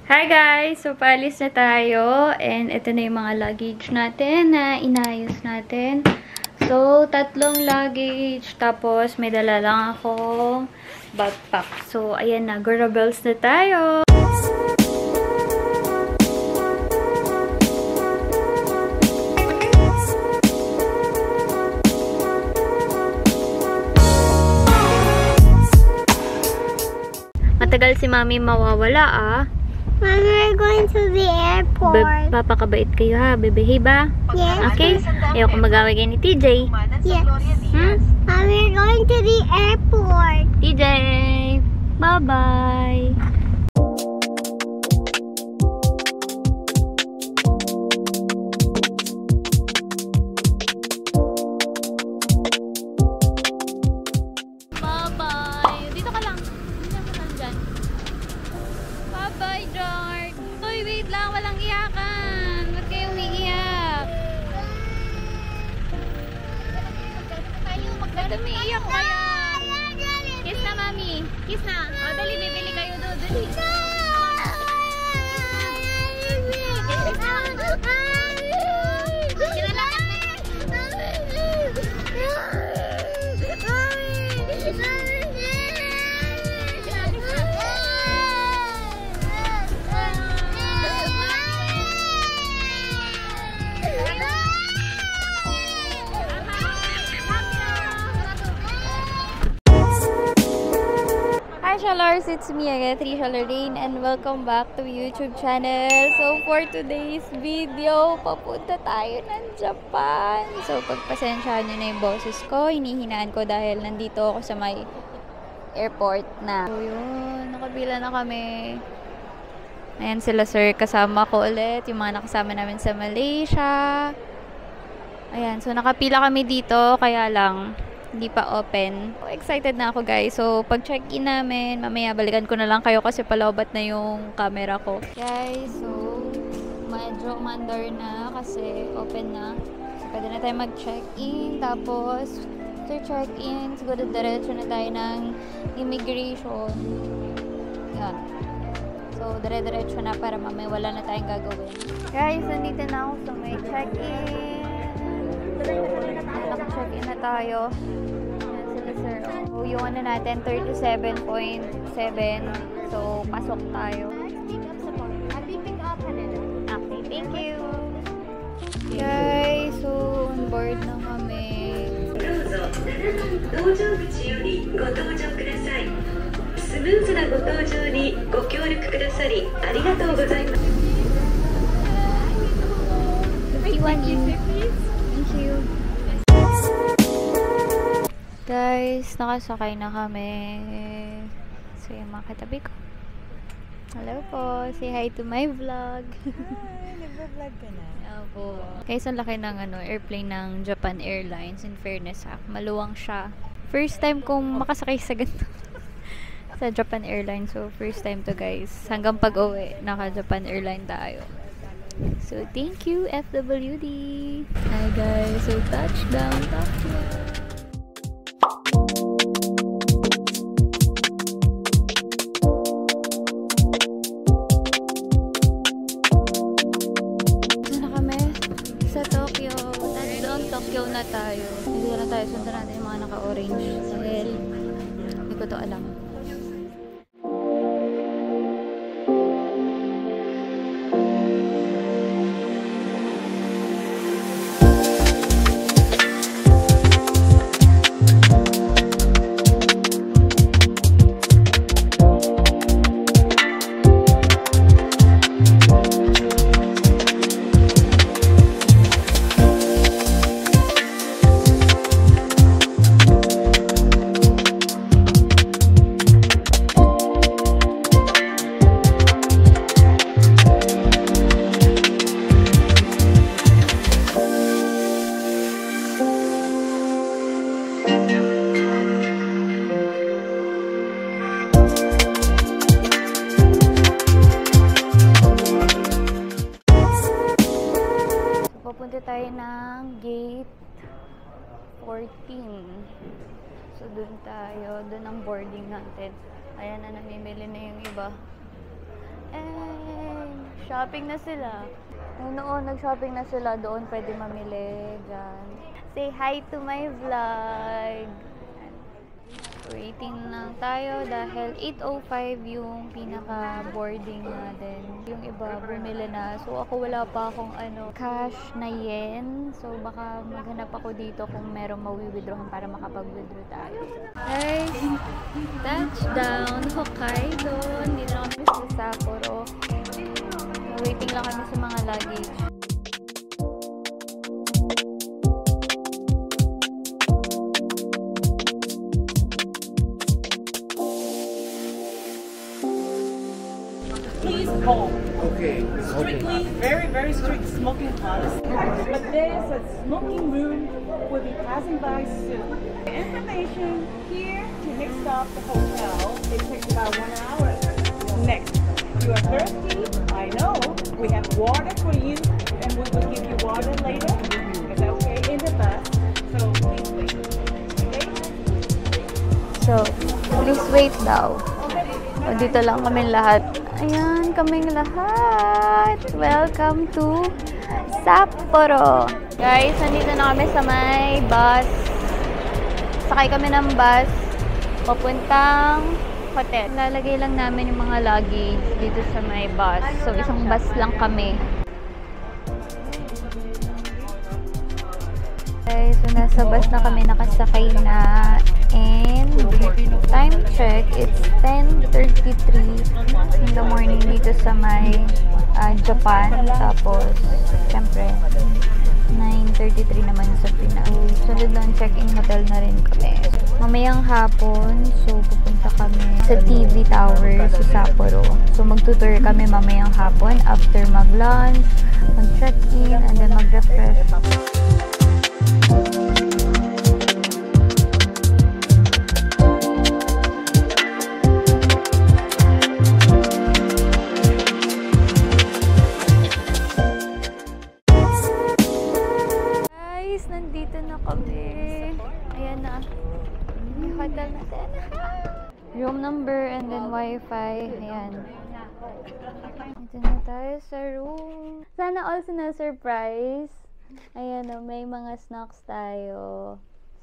Hi guys! So, paalis na tayo. And ito na yung mga luggage natin na inayos natin. So, 3 luggage. Tapos, may dala lang akong backpack. So, ayan na. Gurabels na tayo. Matagal si Mami mawawala ah. Mommy, we're going to the airport. Papakabait kayo ha, bebe ba? Yes. Okay? Ayoko mag-away kayo ni TJ. Yes. Mommy, we're going to the airport. TJ! Bye-bye! Bye-bye! Dito ka lang. Dito ka lang dyan. Bye-bye, George! Uy, wait lang. Walang iyakan. Huwag kayong umiiyak. Ba't umiiyak kaya? Kiss na, Mami. Kiss na. O, dali. Bibili kayo doon. Dali. Hi Shalars, it's me again, Trisha Lorraine, and welcome back to YouTube channel. So for today's video, papunta tayo ng Japan. So pagpasensyahan nyo na yung boses ko, hinihinaan ko dahil nandito ako sa may airport na. So yun, nakabila na kami. Ayan sila sir, kasama ko ulit, yung mga nakasama namin sa Malaysia. Ayan, so nakapila kami dito, kaya lang hindi pa open. So, excited na ako guys. So, pag check-in namin, mamaya balikan ko na lang kayo kasi palaubat na yung camera ko. Guys, so, medyo mandar na kasi open na. So, pwede na tayo mag-check-in. Tapos, after check-in, siguro diretso na tayo ng immigration. Yan. So, dire-diretso na para mamaya wala na tayong gagawin. Guys, nandito na ako sa may check-in. Naka-check-in na tayo. Ayan sila sir. So, yung ano natin, 37.7. So, pasok tayo. Okay, thank you. Guys, so, on board na kami. 搭乗口よりご搭乗ください。スムーズなご搭乗にご協力くださりありがとうございます。Thank you. Guys, nakasakay na kami. So, yung mga katabi ko. Hello po. Say hi to my vlog. Hi, nagpa-vlog ka na. Opo. Guys, ang laki ng airplane ng Japan Airlines. In fairness ha, maluwang siya. First time kong makasakay sa ganito. Sa Japan Airlines. So, first time to guys. Hanggang pag-uwi, naka-Japan Airline tayo. So, thank you, FWD. Hi guys. So, touchdown, Tokyo. Tokyo na tayo. Hindi na tayo. Sundan natin yung mga naka-orange. Dahil hindi ko to alam. Papunta tayo ng gate 14. So, dun tayo. Dun ang boarding natin. Ayan na, namimili na yung iba. Eh, Shopping na sila. Noon, nag-shopping na sila. Doon pwede mamili. Diyan. Say hi to my vlog. Waiting lang tayo dahil 8:05 yung pinaka-boarding natin. Yung iba bumili na. So ako wala pa akong cash na yen. So baka maghanap ako dito kung merong mawi-withdrawhan para makapag-withdraw tayo. Guys, touchdown Hokkaido. Dito na kami sa Sapporo. Waiting lang kami sa mga luggage. Please hold. Okay. Strictly, very, very strict smoking policy. But there's a smoking room. We'll be passing by soon. The information here to next stop the hotel. It takes about 1 hour. Next, you are thirsty? I know. We have water for you, and we will give you water later. Is that okay? In the bus. So please wait. Okay? So, please wait daw. O, dito lang kami lahat. Ayan, kaming lahat. Welcome to Sapporo. Guys, nandito na kami sa may bus. Sakay kami ng bus papuntang hotel. Lalagay lang namin yung mga luggage dito sa may bus. So, isang bus lang kami. Okay, so nasa bus na kami nakasakay na. And time check, it's 10:33 in the morning dito sa may Japan. Tapos, syempre, 9:33 naman sa Pinas. Sunod ng check-in hotel na rin kami. Mamayang hapon, so pupunta kami sa TV Tower sa Sapporo. So magtutour kami mamayang hapon after mag-lunch, mag-check-in, and then mag-refresh. Nandito na kami. Ayan na. May hotel natin. Room number and then wifi. Ayan. Dito na tayo sa room. Sana also na surprise. Ayan o, may mga snacks tayo.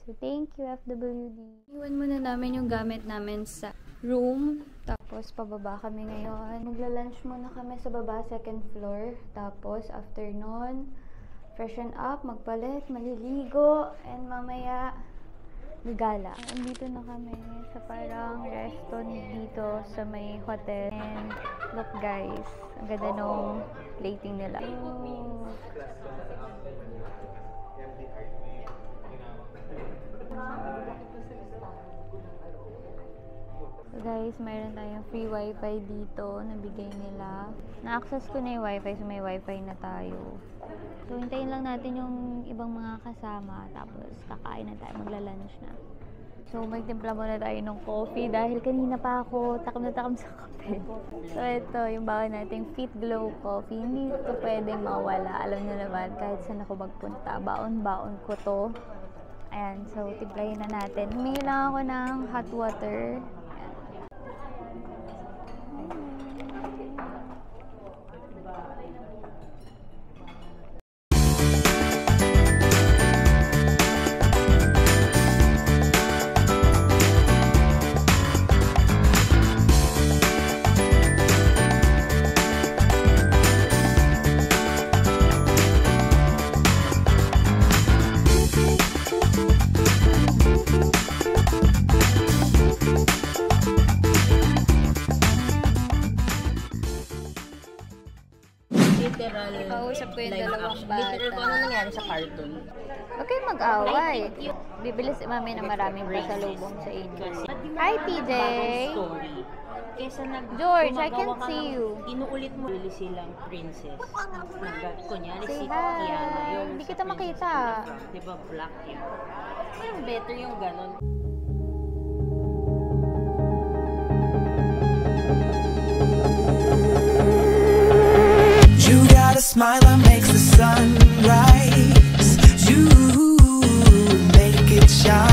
So, thank you FWD. Iwan muna namin yung gamit namin sa room. Tapos, pababa kami ngayon. Magla-lunch muna kami sa baba, 2nd floor. Tapos, after nun, freshen up, magpalit, maliligo, and mamaya gagala. Andito na kami sa parang restaurant dito sa may hotel. And look guys, ang ganda nung plating nila. So guys, mayroon tayong free wifi dito na bigay nila. Na-access ko na yung wifi, so may wifi na tayo. So, hintayin lang natin yung ibang mga kasama. Tapos, kakain na tayo. Magla-lunch na. So, magtimpla muna tayo ng coffee. Dahil kanina pa ako takam na takam sa kape. So, ito yung bawa nating Fit Glow Coffee. Hindi ito pwedeng mawala. Alam nyo naman, kahit saan ako magpunta. Baon-baon ko to. Ayan. So, timplahin na natin. Humingi lang ako ng hot water. Kausap ko yung dalawang bata. Literal kung ano nangyari sa cartoon. Okay, mag-away. Bibili si mami na maraming pasalubong sa inyo. Hi, TJ! Kesa George, I can see you. Inuulit mo bili silang princess. Kunyari Say si hi. Kiana yung Hindi sa kita princess makita. Di ba black yun? Parang better yung ganon. You got a smile that makes the sun rise. You make it shine.